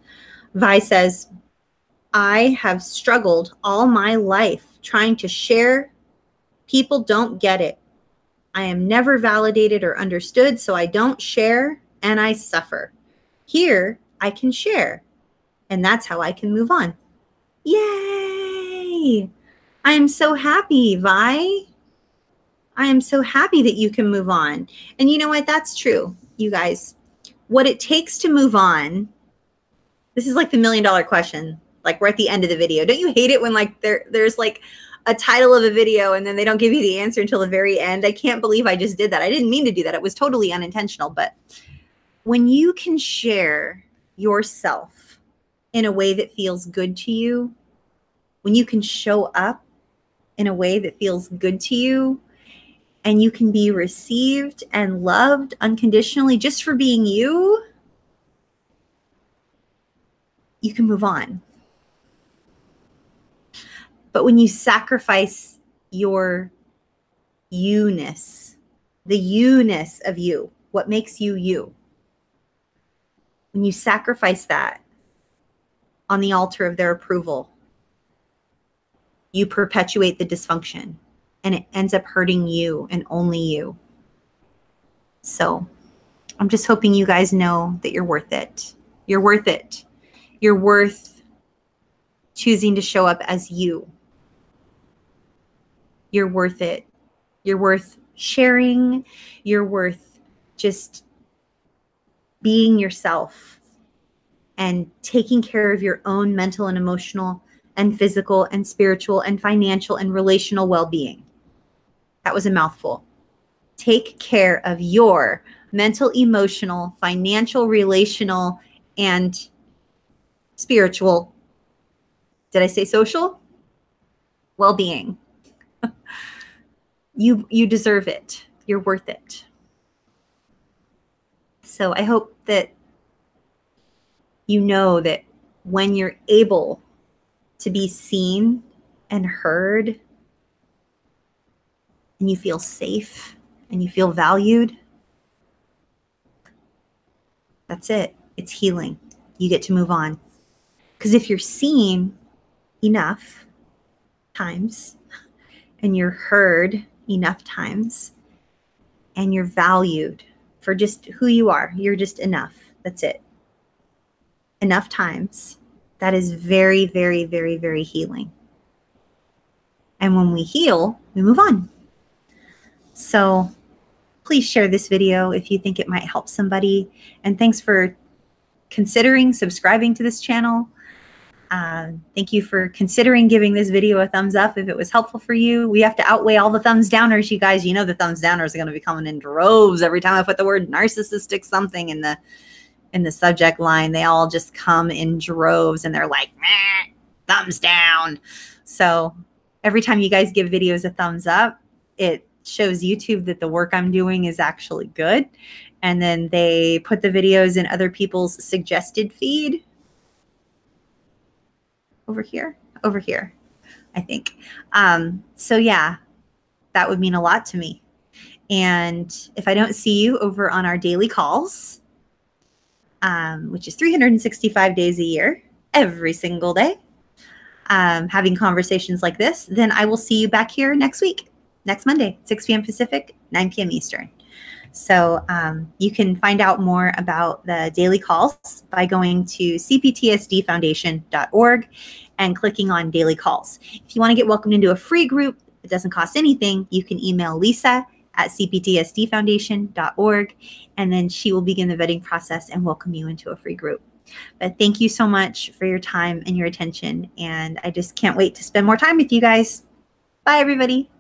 Vi says, I have struggled all my life trying to share. People don't get it. I am never validated or understood, so I don't share and I suffer. Here, I can share, and that's how I can move on. Yay! I am so happy, Vi. I am so happy that you can move on. And you know what? That's true, you guys. What it takes to move on, this is like the $1 million question, like we're at the end of the video. Don't you hate it when there's like a title of a video and then they don't give you the answer until the very end? I can't believe I just did that. I didn't mean to do that. It was totally unintentional. But when you can share yourself in a way that feels good to you, when you can show up in a way that feels good to you, and you can be received and loved unconditionally just for being you, you can move on. But when you sacrifice your you-ness, the you-ness of you, what makes you you, when you sacrifice that on the altar of their approval, you perpetuate the dysfunction and it ends up hurting you and only you. So I'm just hoping you guys know that you're worth it. You're worth it. You're worth choosing to show up as you. You're worth it. You're worth sharing. You're worth just being yourself and taking care of your own mental and emotional and physical and spiritual and financial and relational well-being. That was a mouthful. Take care of your mental, emotional, financial, relational, and spiritual. Did I say social? Well-being. You deserve it. You're worth it. So I hope that you know that when you're able to be seen and heard, and you feel safe and you feel valued, that's it. It's healing. You get to move on. Because if you're seen enough times and you're heard enough times and you're valued for just who you are, you're just enough. That's it. Enough times. That is very, very, very, very healing. And when we heal, we move on. So please share this video if you think it might help somebody. And thanks for considering subscribing to this channel. Thank you for considering giving this video a thumbs up if it was helpful for you. We have to outweigh all the thumbs downers, you guys. You know the thumbs downers are going to be coming in droves every time I put the word narcissistic something in the subject line. They all just come in droves and they're like, meh, thumbs down. So every time you guys give videos a thumbs up, it shows YouTube that the work I'm doing is actually good. And then they put the videos in other people's suggested feed. Over here, I think. So yeah, that would mean a lot to me. And if I don't see you over on our daily calls, which is 365 days a year, every single day, having conversations like this, then I will see you back here next week, next Monday, 6 p.m. Pacific, 9 p.m. Eastern. So you can find out more about the daily calls by going to cptsdfoundation.org and clicking on daily calls. If you want to get welcomed into a free group, it doesn't cost anything. You can email Lisa at cptsdfoundation.org, and then she will begin the vetting process and welcome you into a free group. But thank you so much for your time and your attention. And I just can't wait to spend more time with you guys. Bye, everybody.